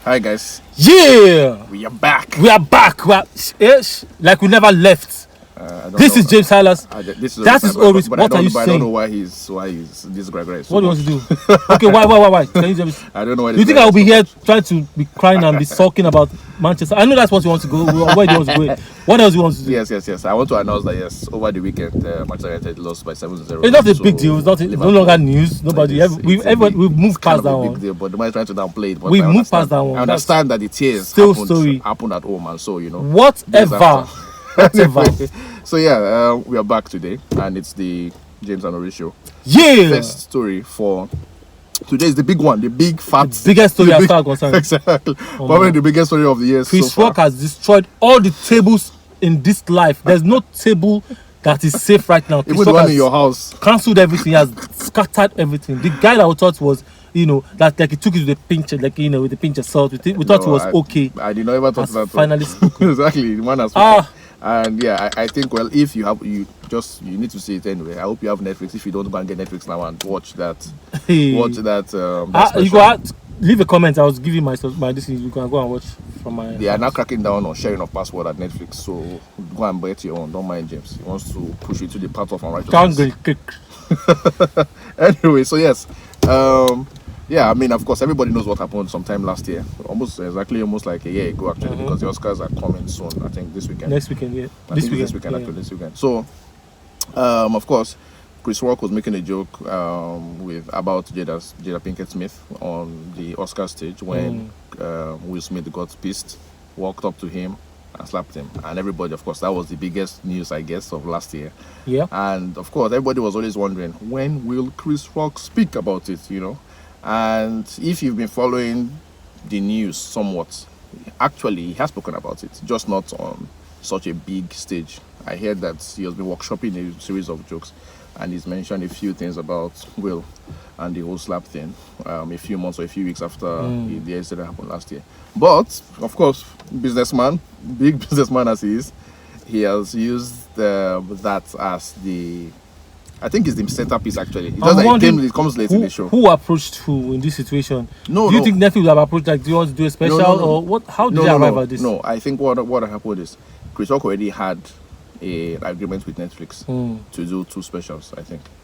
Hi guys. Yeah, We are back. we are back. Like we never left. This is James Silas. That is Oris. What are you saying? I don't know why he's this Gregory. What do you want to do? Okay, why? Can you tell me? I don't know why. You think I will be here trying to be crying and be sulking about Manchester? I know that's what you want to go. Where do you want to go? What else do you want to do? Yes. I want to announce that over the weekend, Manchester United lost by 7-0. It's not a big deal. It's not no longer news. Nobody. We've moved past that one. Big deal, but the man is trying to downplay it. We moved past that one. I understand that the tears happened at home, and so whatever. So we are back today, and it's the James and Oris show. Yeah. First story for today is the big one, the big fat, the biggest story as far as concerned. Exactly. Probably the biggest story of the year. Chris Rock has destroyed all the tables in this life. There's no table that is safe right now. Even the one in your house. Cancelled everything. He has scattered everything. The guy that we thought was, that like he took it with a pinch, with a pinch of salt. We thought it was okay. I did not ever thought that. Finally spoken. Exactly, the man has spoken. And I think if you need to see it anyway. I hope you have Netflix. If you don't, go and get Netflix now and watch that. Watch that. You go out, leave a comment. I was giving my this. You can go and watch from my. They are now cracking down on sharing of password at Netflix. So go and bet your own. Don't mind James. He wants to push you to the path of unrighteousness. Anyway, so yes. I mean, of course, everybody knows what happened sometime last year. Almost like a year ago, actually, because the Oscars are coming soon. I think this weekend. Next weekend, yeah. This weekend. So, of course, Chris Rock was making a joke about Jada Pinkett Smith on the Oscar stage when Will Smith got pissed, walked up to him and slapped him. And everybody, of course, that was the biggest news, I guess, of last year. Yeah. And, of course, everybody was always wondering, when will Chris Rock speak about it, And if you've been following the news somewhat, actually he has spoken about it, just not on such a big stage. I heard that he has been workshopping a series of jokes, and he's mentioned a few things about Will and the whole slap thing a few months or a few weeks after the incident happened last year. But, of course, big businessman as he is, he has used that as I think it's the centerpiece, actually. It comes late in the show. Who approached who in this situation? Do you think Netflix would have approached, do you want to do a special? Or what? How did they arrive at this? No, I think what happened is Chris Rock already had an agreement with Netflix to do 2 specials,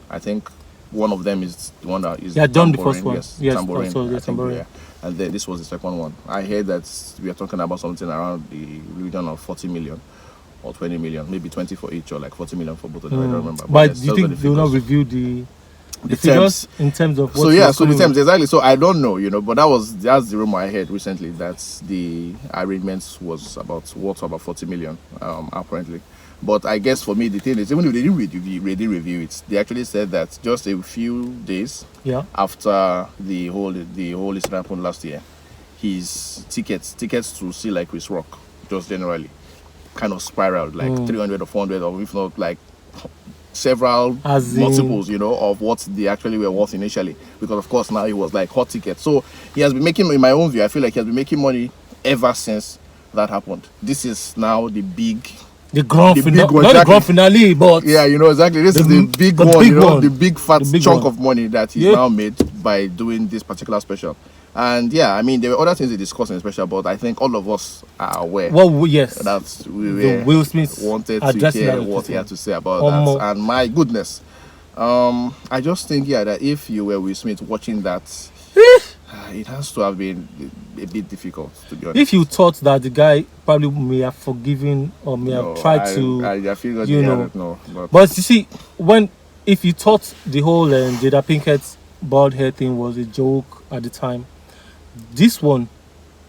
I think one of them is the one that is... Yeah, done the first one. Yes, Tambourine. Yeah. And then this was the second one. I heard that we are talking about something around the region of 40 million. Or 20 million, maybe 20 for each, or like 40 million for both of them. I don't remember. But do you think they will not review the figures in terms of what? So the terms, exactly. So I don't know, but that's the rumor I heard recently, that the arrangements was about 40 million, apparently. But I guess for me, the thing is, even if they didn't review it, they actually said that just a few days after the whole incident happened last year, his tickets to see like Chris Rock, just generally, kind of spiraled, like 300 or 400, or if not like several multiples, of what they actually were worth initially. Because of course now it was like hot ticket. So he has been making, in my own view, I feel like he has been making money ever since that happened. This is now the grand finale, but exactly. This is the big one, the big fat chunk of money that he's now made by doing this particular special. And I mean, there were other things they discussed in the special, but I think all of us are aware. Well, yes, that Will Smith wanted to hear what he had to say about that. And my goodness, I just think that if you were Will Smith watching that, it has to have been a bit difficult, to be honest. If you thought that the guy probably may have forgiven or may have tried to, I feel that no. But you see, if you thought the whole Jada Pinkett's bald hair thing was a joke at the time, this one,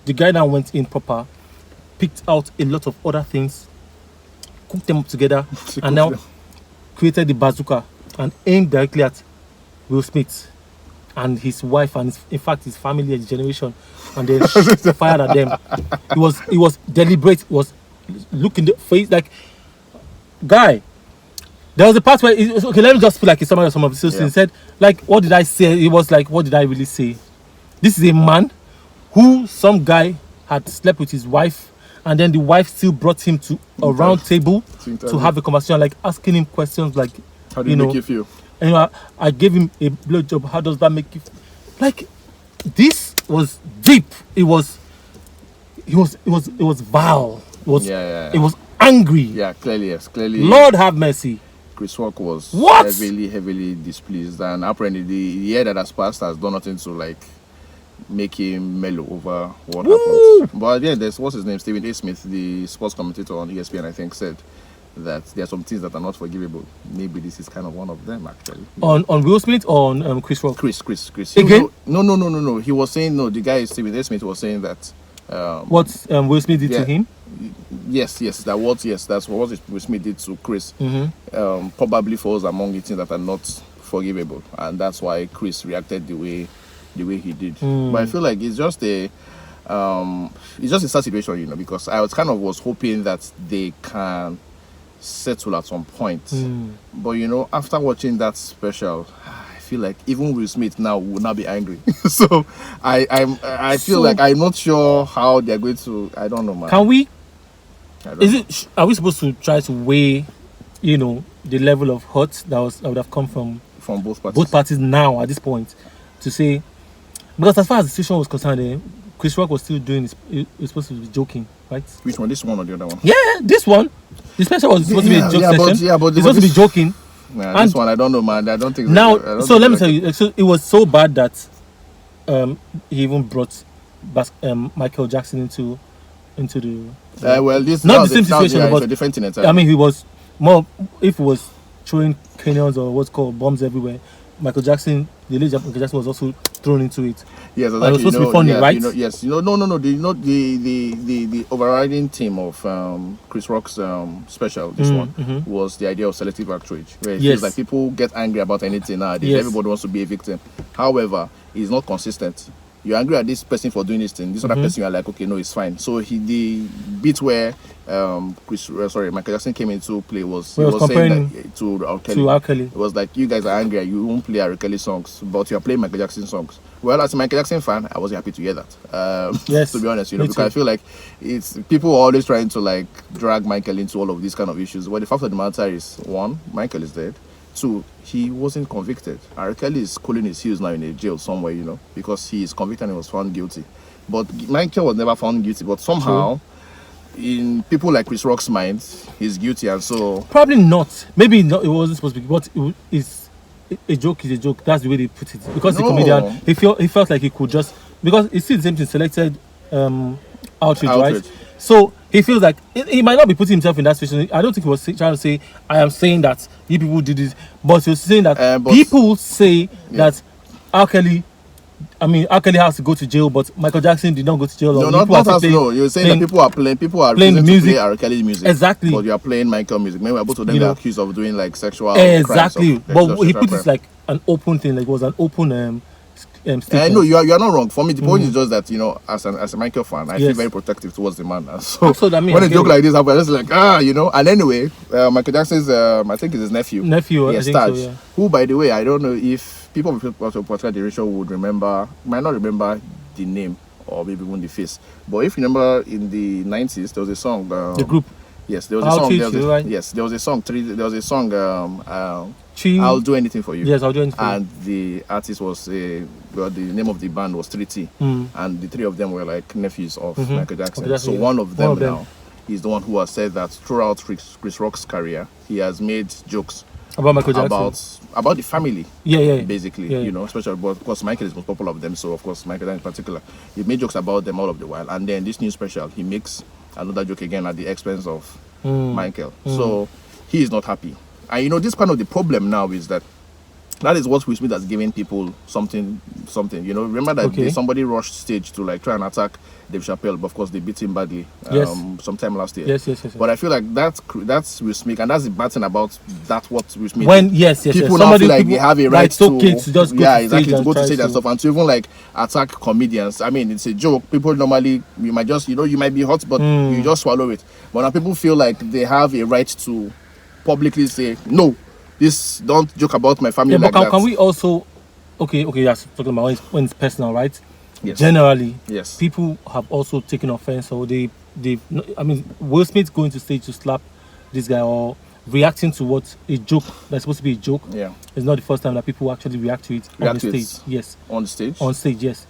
the guy now went in proper, picked out a lot of other things, cooked them up together, and now created the bazooka and aimed directly at Will Smith and his wife and in fact his family and generation, and then fired at them. It was deliberate. It was looking the face like, guy. There was a part where okay, let me just feel like it's some of the things. He said, like, what did I say? It was like, what did I really say? This is a man who some guy had slept with his wife, and then the wife still brought him to a round table to have a conversation, like asking him questions like, how do you make you feel? And I gave him a blowjob. How does that make you feel? Like, this was deep. It was it was vile. It Yeah. was angry. Yeah, clearly, yes. Clearly, Lord have mercy. Chris Rock was What? heavily displeased, and apparently the year that has passed has done nothing to like make him mellow over what Woo! happened. But yeah, there's what's his name, Stephen A. Smith, the sports commentator on ESPN, I think, said that there are some things that are not forgivable. Maybe this is kind of one of them, actually. On Will Smith or on Chris Rock? Chris. Again? No. He was saying no. The guy Stephen A. Smith was saying that. What Will Smith did Yeah. to him? Yes, that's what Will Smith did to Chris. Mm-hmm. Probably falls among the things that are not forgivable, and that's why Chris reacted the way he did. But I feel like it's just a sad situation, because I was hoping that they can settle at some point. But after watching that special, I feel like even Will Smith now will not be angry. So I feel like I'm not sure how they're going to. I don't know, man. Can we? I don't Is know. it? Are we supposed to try to weigh, the level of hurt that would have come from From both parties? both parties now at this point, to say, because as far as the situation was concerned, Chris Rock was still doing. He was supposed to be joking, right? Which one? This one or the other one? Yeah, this one. The special was supposed to be a joke session. but He's supposed to be joking. Nah, And this one I don't know, man. I don't think Now, I don't so think let me like tell you. So it was so bad that he even brought Michael Jackson into the. well, this Not now the same now situation, it's but a different thing entirely. I mean, he was more. If he was throwing canyons or what's called bombs everywhere, the late Michael Jackson was also thrown into it. yes, it was supposed to be funny, right? Yes, no. The overriding theme of Chris Rock's special, this one, was the idea of selective outrage, where it Yes. feels like people get angry about anything nowadays. Yes. Everybody wants to be a victim. However, it's not consistent. You're angry at this person for doing this thing. This other person, you're like, okay, no, it's fine. So the bit where Michael Jackson came into play was He was saying comparing that to R. Kelly. to R. Kelly. It was like, you guys are angry, you won't play R. Kelly songs, but you're playing Michael Jackson songs. Well, as a Michael Jackson fan, I wasn't happy to hear that. Yes, to be honest, me because too. I feel like it's people are always trying to like drag Michael into all of these kind of issues. But the fact of the matter is, one, Michael is dead. Two, he wasn't convicted. R. Kelly is cooling his heels now in a jail somewhere, because he is convicted and he was found guilty. But Michael was never found guilty. But somehow, in people like Chris Rock's mind, he's guilty, and so Probably not. Maybe not, it wasn't supposed to be. But it's a joke is a joke. That's the way they put it. Because the No. comedian, he felt like he could just, because it's still the same thing. Selected outrage, right? Outrage. So he feels like he might not be putting himself in that situation. I don't think he was trying to say, I am saying that you people did this, but he was saying that But- people say that R. Kelly has to go to jail, but Michael Jackson did not go to jail. no, or not people are us. playing- No, you're saying playing- that people are playing playing refusing to music. play R. Kelly's music. Exactly. But you are playing Michael music. Meanwhile, both of them You are know. accused of doing like sexual Exactly. crimes. But he put it like an open thing, like it was an open statement. No, you are not wrong. For me, the point is just that as a Michael fan, I feel Yes. very protective towards the man. So Absolutely, I mean, when I a get joke it. like this happens, it's like And anyway, Michael Jackson's I think it's his nephew. Nephew, I yes, think so, Taj, yeah. who, by the way, I don't know if people of a particular generation might not remember the name or maybe even the face. But if you remember, in the 90s, there was a song. The group. Yes, there was a I'll song. Treat There was You, a, right? Yes, there was a song. There was a song. Chi- I'll do anything for you. Yes, I'll do anything. And the artist was the name of the band was 3T, and the three of them were like nephews of Michael Jackson. Jackson, So yeah. one of them them. now is the one who has said that throughout Chris Rock's career, he has made jokes About Michael Jackson. about the family. Yeah. Basically, Yeah. especially, but of course Michael is most popular of them, so of course Michael in particular, he made jokes about them all of the while, and then this new special, he makes another joke again at the expense of Michael. So he is not happy, and this kind of the problem now is that is what Will Smith has given people something. Remember that somebody rushed stage to like try and attack Dave Chappelle, but of course they beat him badly sometime last year. Yes. But I feel like that's Will Smith, and that's the bad thing about that. What Will Smith When yes. people now feel like they have a right it's okay to just go to exactly stage to go to try stage and stuff, and to even like attack comedians. I mean, it's a joke. People normally you might just you might be hot, but you just swallow it. But now people feel like they have a right to publicly say no. This don't joke about my family Yeah, like but that. can we also okay, yes, talking about when it's personal, right? Yes. Generally, Yes. people have also taken offense, or Will Smith going to stage to slap this guy or reacting to what a joke that's supposed to be a joke. Yeah. It's not the first time that people actually react to it on the stage. Yes. On the stage. On stage, yes.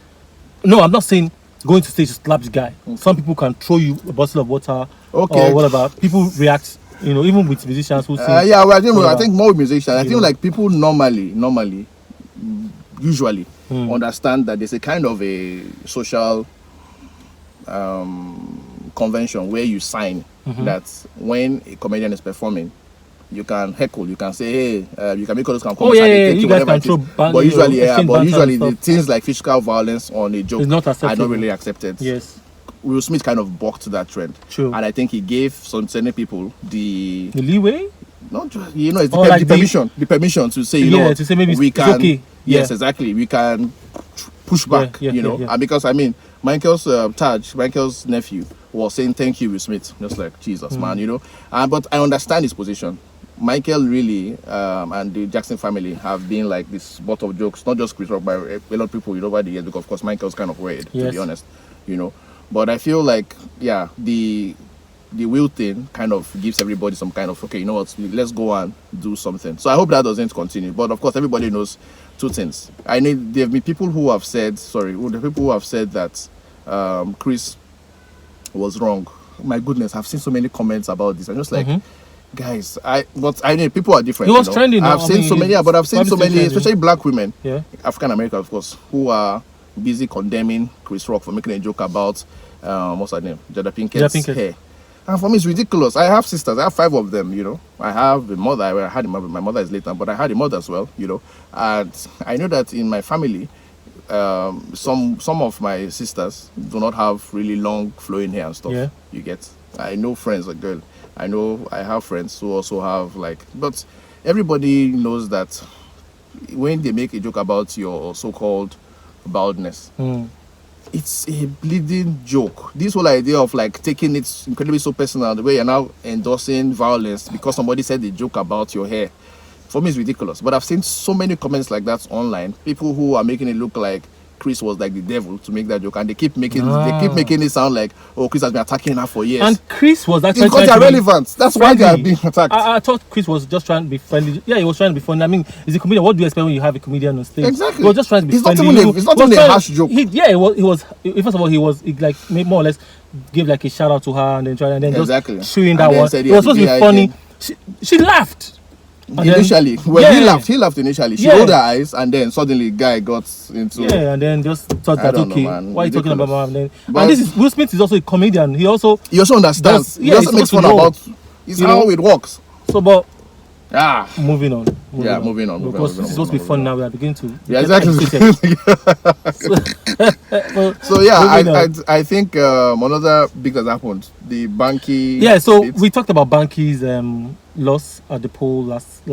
No, I'm not saying going to stage to slap the guy. Some people can throw you a bottle of water Okay. or whatever. People react, even with musicians who sing. Yeah, well, I whatever. think more musicians. I You think know. like people usually understand that there's a kind of a social convention where you sign that when a comedian is performing, you can heckle, you can say, hey, you can make all those kind of comments. yeah, and they yeah, take you whatever guys it can is. throw But usually, exchange banter and the stuff. things like physical violence on a joke It's not are acceptable. not really accepted. Yes, Will Smith kind of balked that trend. True. And I think he gave some certain people the the leeway. not just, it's the, Or like the permission to say, Yeah, what, to say maybe we it's can, okay. yes, Yeah. exactly, we can push back, Yeah. and because I mean, Michael's Michael's nephew was saying thank you, Will Smith, just like Jesus, man, but I understand his position. Michael really and the Jackson family have been like this butt of jokes, not just Chris Rock, but a lot of people over the years, because of course Michael's kind of weird, to Yes. be honest, But I feel like, yeah, the will thing kind of gives everybody some kind of, okay, you know what, let's go and do something. So I hope that doesn't continue. But of course, everybody knows two things. There have been people who have said, that Chris was wrong. My goodness, I've seen so many comments about this. I'm just like, guys, people are different. It was trending. I've seen so many, especially black women, Yeah. African American, of course, who are busy condemning Chris Rock for making a joke about what's her name, Jada Pinkett's hair. And for me, it's ridiculous. I have sisters. I have 5 of them. I have a mother. I had a mother. My mother is later, but I had a mother as well. And I know that in my family, some of my sisters do not have really long flowing hair and stuff. Yeah. You get. I know friends, a girl. I have friends who also have but everybody knows that when they make a joke about your so-called baldness, it's a bleeding joke. This whole idea of taking it incredibly so personal, the way you're now endorsing violence because somebody said a joke about your hair, for me is ridiculous. But I've seen so many comments like that online. People who are making it look like Chris was like the devil to make that joke, and they keep making it sound like, oh, Chris has been attacking her for years. And Chris was actually because they're relevant. That's why they are being attacked. I thought Chris was just trying to be friendly. Yeah, he was trying to be funny. I mean, he's a comedian. What do you expect when you have a comedian on stage? Exactly. He was just trying to be It's friendly. it's not even a harsh joke. He was. First of all, he made more or less gave a shout out to her and then just showing that one. It was supposed to be funny. She laughed. Initially, he laughed initially. She rolled her eyes, and then suddenly, guy got into. Yeah, and then just thought that, okay, why are you talking about him? And this is Will Smith is also a comedian. He also understands. He also makes fun about. It's how it works. So, but moving on. Because this is supposed to be fun now. We are beginning to. Yeah, exactly. So I think another big that happened, the Banky. Yeah, so we talked about Banky's loss at the poll last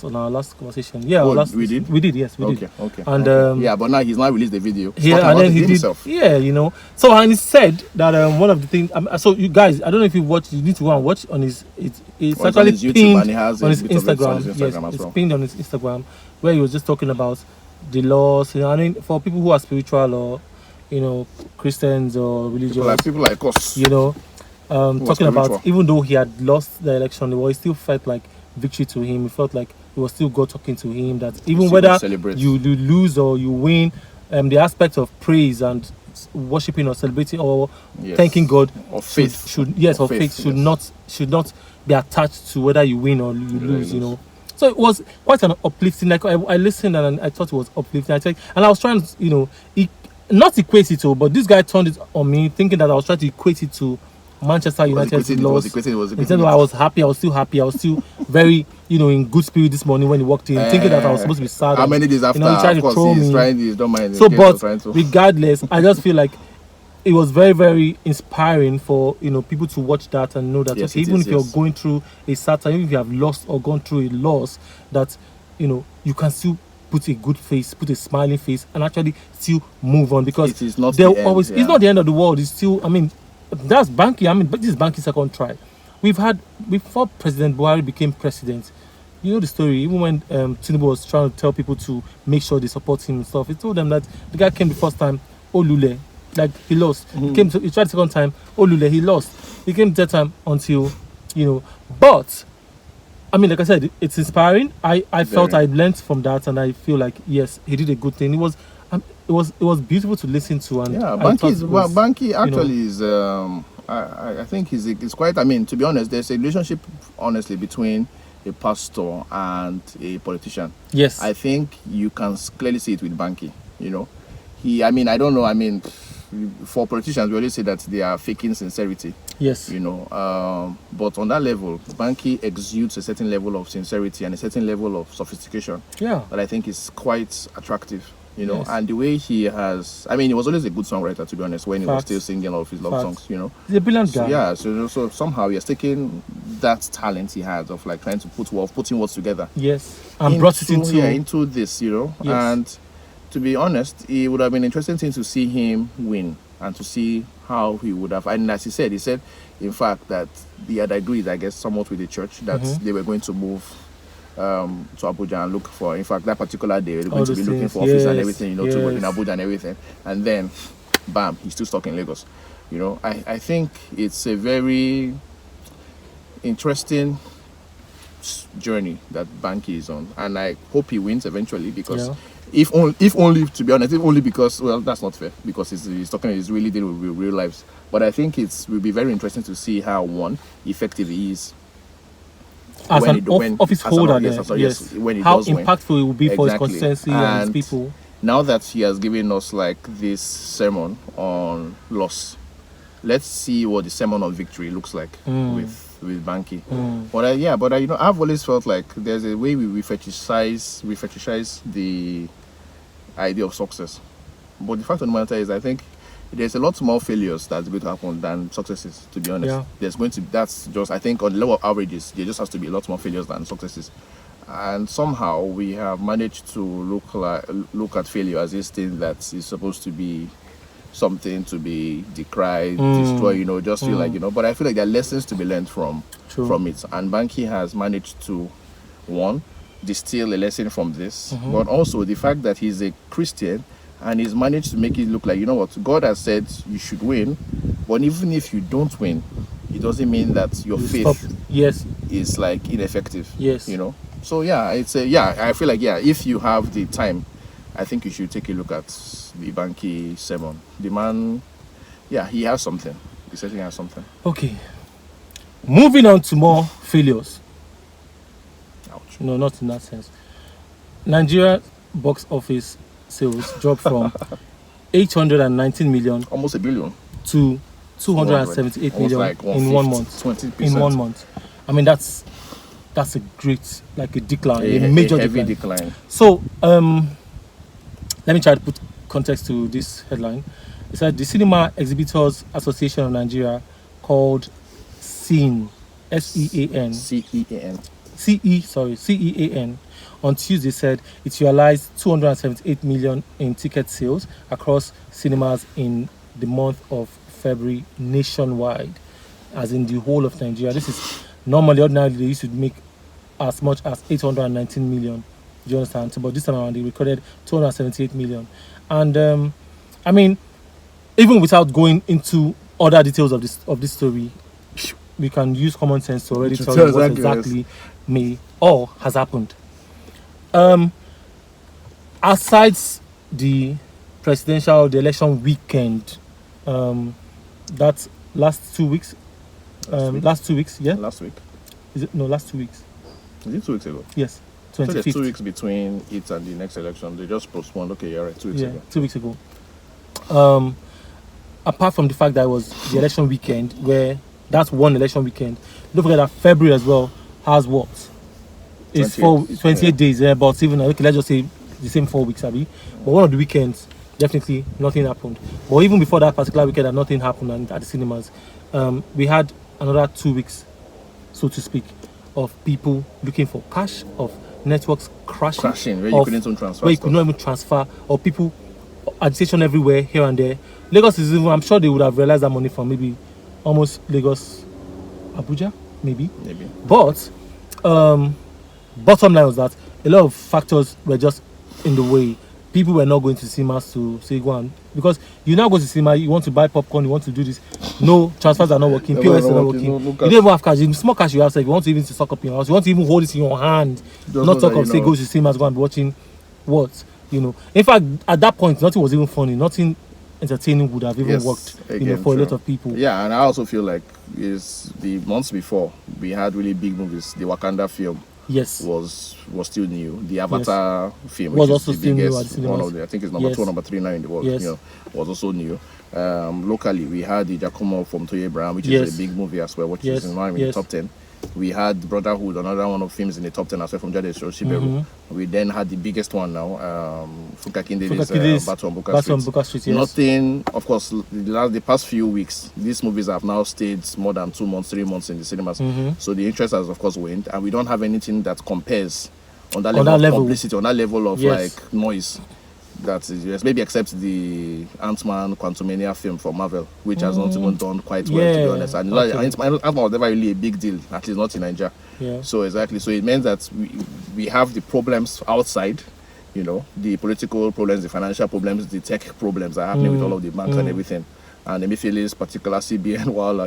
on our last conversation. Yeah, we did. Yes, we did. Okay. And but now he's now released the video. Yeah, and then he did himself. Yeah, So and he said that one of the things. So you guys, I don't know if you watched. You need to go and watch on his. It's actually pinned and he has on his Instagram. Yes, it's pinned on his Instagram, where he was just talking about the loss. I mean, for people who are spiritual or Christians or religious, people like us, talking about even though he had lost the election, he still felt like victory to him. He felt like it was still God talking to him. That even whether you lose or you win, the aspect of praise and worshiping or celebrating or thanking God or faith should not be attached to whether you win or you lose. So it was quite an uplifting. Like I listened and I thought it was uplifting. And I was trying to not equate it to, but this guy turned it on me, thinking that I was trying to equate it to Manchester United's loss. Instead of I was happy, I was still happy. I was still very, in good spirit this morning when he walked in, thinking that I was supposed to be sad. How many days after? He tried to throw me. He's don't mind. So, but regardless, I just feel like it was very, very inspiring for people to watch that and know that if you're going through a sad time, even if you have lost or gone through a loss, that you can still put a good face, put a smiling face, and actually still move on, because it is not it's not the end of the world. It's still, that's Banky. But this is Banky's second try. We've had, before President Buhari became president, you know the story. Even when Tinubu was trying to tell people to make sure they support him and stuff, he told them that the guy came the first time, Olule, like he lost. He tried the second time, Olule, he lost. He came the third time until, but like I said, it's inspiring. I felt I learned from that, and I feel like yes, he did a good thing. It was was beautiful to listen to, and Yeah, I thought Banky you know, actually is. I think he's quite. I mean, to be honest, there's a relationship, honestly, between a pastor and a politician. yes, I think you can clearly see it with Banky. You know, he. I mean, I don't know. I mean, for politicians, we always say that they are faking sincerity. yes, You know, but on that level, Banky exudes a certain level of sincerity and a certain level of sophistication yeah, that I think is quite attractive. You know, yes. and the way he has, I mean, he was always a good songwriter, to be honest, when he was still Facts. singing all of his love Facts. songs, you know. He's a brilliant So guy. yeah, so somehow he has taken that talent he had of like trying to putting words together, Yes, and brought it into into this, you know. yes, And to be honest, it would have been interesting thing to see him win and to see how he would have. And as he said, in fact, that he had agreed, I guess, somewhat with the church that they were going to move to Abuja and look for. In fact, that particular day, they were all going to those be looking things. for office and Yes, everything, you know, to work in yes. Abuja and everything. And then, bam, he's still stuck in Lagos. You know, I think it's a very interesting journey that Banky is on, and I hope he wins eventually because. Yeah. If only, to be honest, if only because, well, that's not fair because he's really dealing with real lives. But I think will be very interesting to see how effective he is As when an he do- when- office as an- holder, yes, there, as a- yes. yes, when he How does win. impactful it will be for his Exactly. consistency and his And people. now that he has given us like this sermon on loss, let's see what the sermon on victory looks like with Banky. But you know, I've always felt like there's a way we fetishize the idea of success. But the fact of the matter is, I think there's a lot more failures that's going to happen than successes. To be honest, Yeah. there's going to that's just I think on the level of averages, there just has to be a lot more failures than successes. And somehow we have managed to look at failure as this thing that is supposed to be something to be decried, destroyed, you know, just feel like, you know. But I feel like there are lessons to be learned from it. And Banky has managed to, one, distill a lesson from this, but also the fact that he's a Christian and he's managed to make it look like, you know what, God has said you should win, but even if you don't win, it doesn't mean that your faith Yes, is like ineffective. Yes. You know. So yeah, I feel like if you have the time, I think you should take a look at the Banky sermon. The man, he has something. He certainly has something. okay. Moving on to more failures. Ouch. No, not in that sense. Nigeria box office sales dropped from 819 million Almost a billion. to 278 Almost million like in 1 month. 20%. In 1 month. I mean, that's a great, like a decline, a major heavy decline. decline. So, let me try to put context to this headline. It said the Cinema Exhibitors Association of Nigeria, called SEAN, SEAN, CEAN. CEAN, on Tuesday said it realized 278 million in ticket sales across cinemas in the month of February nationwide, as in the whole of Nigeria. This is ordinarily they used to make as much as 819 million. Do you understand? So, but this time around they recorded 278 million. And I mean, even without going into other details of this story, we can use common sense to already tell you what exactly may or has happened. Aside the election weekend, that last 2 weeks, last 2 weeks, yeah. Last week. Is it no last 2 weeks? Is it 2 weeks ago? Yes, So there's 25th. 2 weeks between it and the next election. They just postponed. Okay, you're right. 2 weeks Yeah, ago. 2 weeks ago. Apart from the fact that it was the election weekend, where that's one election weekend, don't forget that February as well has what? It's 28 days, but even okay, let's just say the same 4 weeks, Abby. But one of the weekends, definitely nothing happened. But even before that particular weekend, that nothing happened at the cinemas, we had another 2 weeks, so to speak, of people looking for cash, of networks crashing where you couldn't even transfer. where you could not even transfer, or people agitation everywhere here and there. Lagos is even, I'm sure they would have realized that money from maybe almost Lagos, Abuja, maybe. But bottom line was that a lot of factors were just in the way. People were not going to cinemas to say go on, because you now go to cinema, you want to buy popcorn, you want to do this. No, transfers are not working, POS are not working. You don't even have cash. The small cash you have, so if you want to stock up in your house, you want to even hold it in your hand. Not talk of say go to cinemas, go and be watching what You know, in fact, at that point, nothing was even funny. Nothing entertaining would have even Yes, worked. again, For a lot true. of people. Yeah, and I also feel like is the months before we had really big movies. The Wakanda film Yes, was still new. The yes, Avatar film, which was is also the still new at the biggest one cinemas. of the, I think it's number two or Yes, number three now in the world. yes, Was also new. Locally, we had the Giacomo from Toye Abraham, which is a yes, big movie as well, which is yes, in line in the yes. top 10. We had Brotherhood, another one of films in the top 10 as well from Jade Shibegu. We then had the biggest one now, Funka Kindere's Fukakides, Battle on Buka Battle on Street. Buka Street. Yes. Nothing, of course, the past few weeks, these movies have now stayed more than 2 months, 3 months in the cinemas. So the interest has, of course, waned, and we don't have anything that compares on that level of publicity, on that level of Yes. like noise. That is, yes, maybe except the Ant-Man Quantumania film for Marvel, which has not even done quite well, to be Yeah, honest. And okay. Ant-Man was never really a big deal, at least not in Nigeria. Yeah. So exactly, so it means that we have the problems outside, the political problems, the financial problems, the tech problems that are happening with all of the banks and everything. And Emefele's particular CBN, while,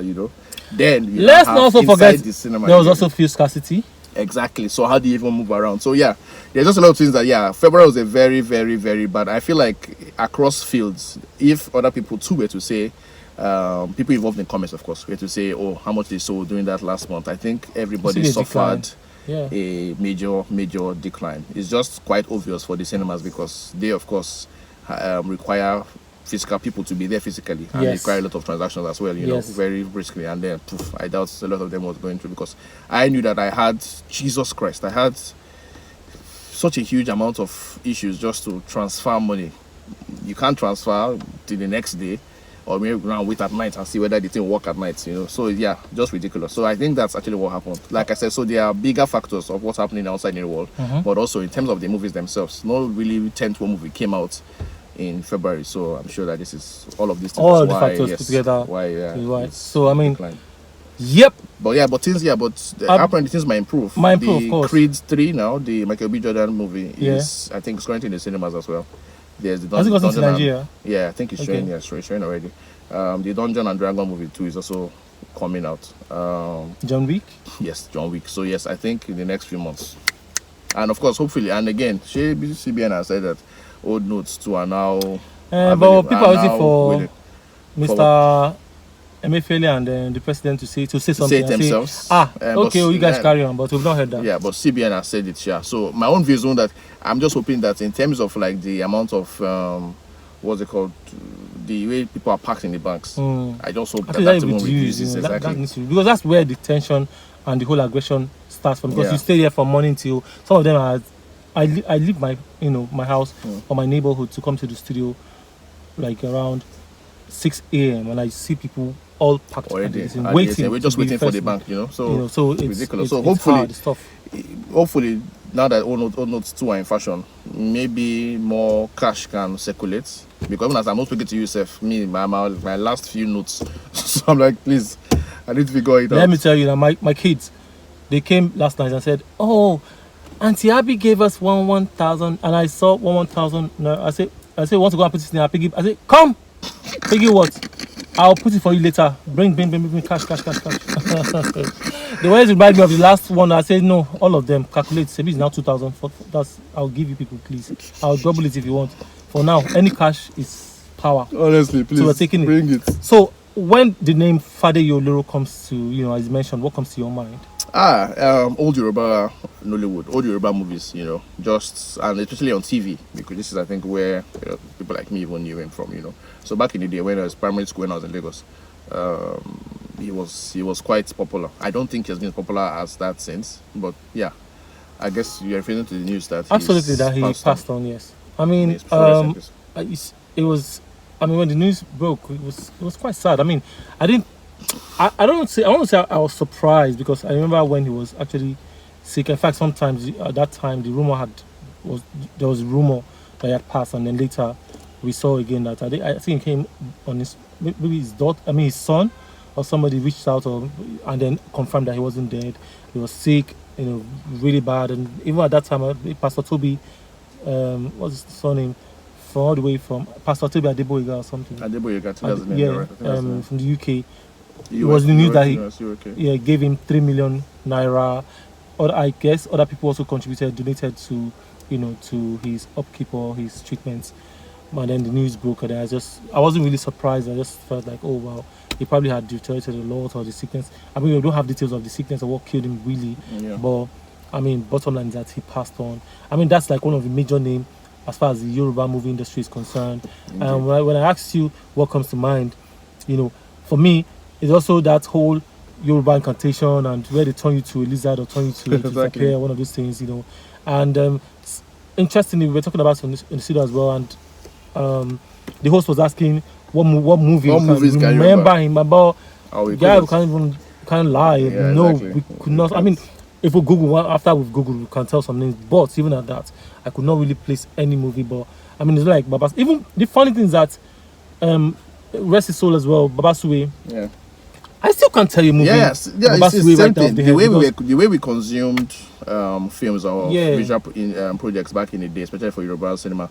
then you Let's have not also inside forget the cinema there was again. also fuel scarcity. Exactly. So how do you even move around? So yeah, there's just a lot of things that February was a very, very, very bad. I feel like across fields, if other people too were to say, people involved in comments, of course, were to say, oh, how much they sold during that last month, I think everybody See the decline. suffered Yeah. a major decline. It's just quite obvious for the cinemas because they, of course, require physical people to be there physically, and Yes. require a lot of transactions as well, Yes. very briskly. And then I doubt a lot of them was going through, because I knew that I had, Jesus Christ, I had such a huge amount of issues just to transfer money. You can't transfer to the next day, or maybe go and wait at night and see whether the thing will work at night, So yeah, just ridiculous. So I think that's actually what happened. Like I said, so there are bigger factors of what's happening outside in the world, but also in terms of the movies themselves. No really 10th movie came out in February, so I'm sure that this is all of these things. All is of the why, factors yes, put together Why? is why. it's So, I mean, declined. Yep. But apparently things might improve. Might improve, The of course. Creed 3 now, the Michael B. Jordan movie, Yeah. is, I think, it's currently in the cinemas as well. There's the Has it gotten to Dungeon and- Nigeria? Yeah, I think it's Okay. showing. Yes, it's showing already. The Dungeon and Dragon movie 2 is also coming out. John Wick. Yes, John Wick. So yes, I think in the next few months, and of course, hopefully, and again, CBN has said that old notes too are now. But available- people are waiting now for waiting Mr. Emefiele and then the president to say something. it and themselves. Okay, But well, you guys yeah, carry on, but we've not heard that. Yeah, but CBN has said it. Yeah. So my own view is on that. I'm just hoping that in terms of like the amount of what's it called, the way people are packed in the banks. I just hope I that think that that even reduce, reduces that exactly. needs to, because that's where the tension and the whole aggression starts from. Because Yeah. you stay there from morning till some of them are. I leave my my house or my neighborhood to come to the studio like around 6 a.m. and I see people all packed Already, at the at waiting. the we're just to be waiting for the first. bank, So, So it's ridiculous. It's, So it's hopefully, hard, it's tough. hopefully now that old notes 2 are in fashion, maybe more cash can circulate. Because even as I'm not speaking to you, Seth, my last few notes, so I'm like, please, I need to figure it out. Let me tell you that my kids, they came last night and said, "Oh, Auntie Abby gave us 1,000,000," and I saw 1,000,000. No, I said, want to go and put it in our piggy. I said, come, piggy what? I'll put it for you later. Bring cash. The way it reminded me of the last one, I said, no, all of them, calculate. Maybe it's now 2,000. That's, I'll give you people, please. I'll double it if you want. For now, any cash is power. Honestly, please, So we're taking bring it. So when the name Fadeyi Oloro comes to, as mentioned, what comes to your mind? Old Yoruba Nollywood, old Yoruba movies, just, and especially on TV, because this is, I think, where people like me even knew him from. So back in the day when I was primary school, when I was in Lagos, he was quite popular. I don't think he has been popular as that since, but yeah, I guess you're referring to the news that Absolutely, that he passed on. Yes, I mean, Yes, before rest in peace. it was. I mean, when the news broke, it was quite sad. I mean, I want to say I was surprised because I remember when he was actually sick. In fact, sometimes at that time there was a rumor that he had passed, and then later we saw again that I think it came on maybe his daughter, his son, or somebody reached out and then confirmed that he wasn't dead. He was sick, really bad, and even at that time, Pastor Toby, what's his surname? From all the way from Pastor Toby Adeboyega or something. Adeboyega, that's the name, right? I think that's the name. From the UK. It was the news that he gave him 3 million naira. Or I guess other people also contributed, donated to to his upkeep or his treatments. And then the news broke, and I wasn't really surprised. I just felt like, oh wow, he probably had deteriorated a lot, or the sickness. I mean, we don't have details of the sickness or what killed him really, Yeah. but I mean, bottom line is that he passed on. I mean, that's like one of the major names as far as the Yoruba movie industry is concerned. When I asked you what comes to mind, for me, it's also that whole Yoruba incantation and where they turn you to a lizard or turn you to Exactly. disappear, one of those things, And interestingly, we were talking about in the studio as well, and the host was asking what movie What we movies can can you remember him about. Oh, we Guy, we couldn't. can't lie. Yeah, No, exactly. we could not. I mean, if we Google after we've Googled, we can tell some names. But even at that, I could not really place any movie. But I mean, it's like Babas. Even the funny thing is that, rest his soul as well, Babasue. Yeah. I still can't tell you a movie. Yes, yeah, it's the Babasue same right now off thing. the The head way because- the way we consumed films or Yeah. visual projects back in the day, especially for Yoruba cinema,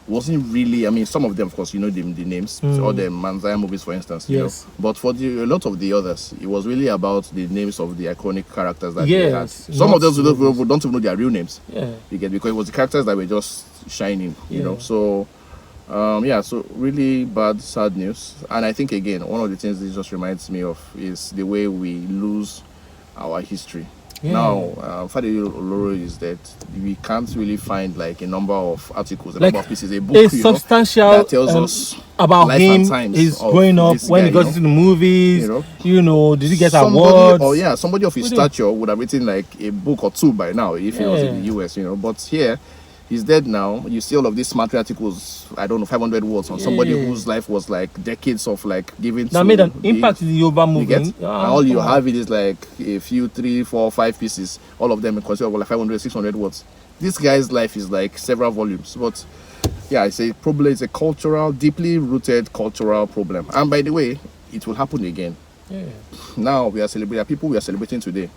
wasn't really. I mean, some of them, of course, the names, all the Manzaya movies, for instance. Yes. But for a lot of the others, it was really about the names of the iconic characters that they had. Yes, Some of not those we don't even know their real names. Yeah. You get, because it was the characters that were just shining. Yeah. So. So really bad, sad news. And I think again, one of the things this just reminds me of is the way we lose our history. Yeah. Now, Fadeyi Oloro is that we can't really find like a number of articles, a Like, number of pieces, a book, A substantial that tells us about life him, and times his of growing up, this when guy, he got into the movies. Did he get awards? Somebody of his Really? stature would have written like a book or two by now if he was in the US, But here, he's dead now. You see all of these smart articles, I don't know, 500 words on somebody Yeah. whose life was like decades of like giving That to made an the- impact in the Yoruba you movie. get? And all you come on. have it is like a few, 3, 4, 5 pieces, all of them considered like 500, 600 words. This guy's life is like several volumes. But yeah, I say probably it's a cultural, deeply rooted cultural problem. And by the way, it will happen again. Yeah. Now we are celebrating, people we are celebrating today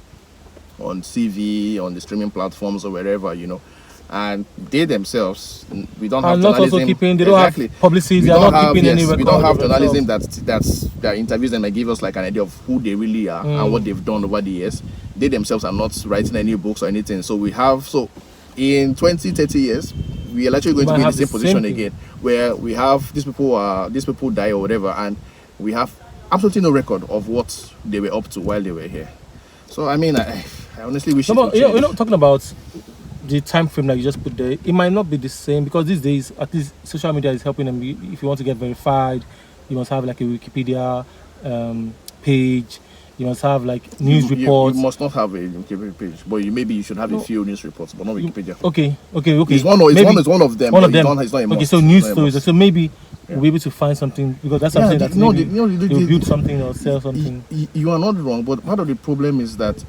on TV, on the streaming platforms or wherever, and they themselves, we don't have And not also journalism. keeping, they don't have publicity, they are not keeping any record. We don't have of journalism themselves. that interviews them and give us like an idea of who they really are and what they've done over the years. They themselves are not writing any books or anything. So in 20, 30 years, we are actually going to be in the same position thing. again, where we have these people die or whatever, and we have absolutely no record of what they were up to while they were here. So I mean, I honestly wish. No, it but, would change. talking about the time frame that you just put there, it might not be the same because these days, at least social media is helping them. If you want to get verified, you must have like a Wikipedia page. You must have like news reports. You must not have a Wikipedia page, but maybe you should have a few news reports, but not Wikipedia. Okay. It's one of them. One of them. It's not a Okay, must. so news It's not a stories. must. So maybe we'll be able to find something because that's something that maybe they'll build something or sell something. You are not wrong, but part of the problem is that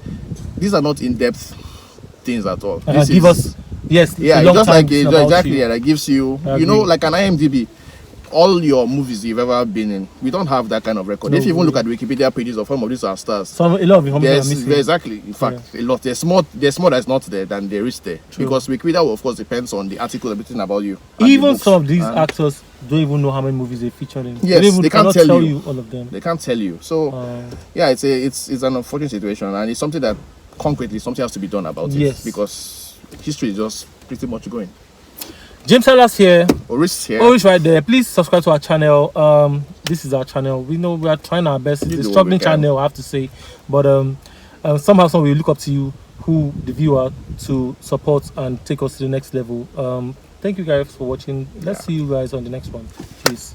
these are not in-depth things at all. And This give is- us it's it's long just time like about exactly, you. yeah, that gives you, I agree. like an IMDb. All your movies you've ever been in, we don't have that kind of record. No, If you even we- look at the Wikipedia pages of some of these are stars, A lot of information are there's missing. exactly, in fact, a lot. There's more that's not there than there is there. True. Because Wikipedia, of course, depends on the article, everything about you. and the Even books. some of these And actors don't even know how many movies they featured in. Yes, they can't cannot tell you. all of them. they can't tell you. So yeah, it's an unfortunate situation, and it's something that concretely something has to be done about Yes. it, because history is just pretty much going. James Ellis here. Oris here. Always right there. Please subscribe to our channel. This is our channel. We know we are trying our best. It's You a do what struggling we can. channel, I have to say. But somehow we look up to you, who the viewer, to support and take us to the next level. Thank you guys for watching. Let's see you guys on the next one. Peace.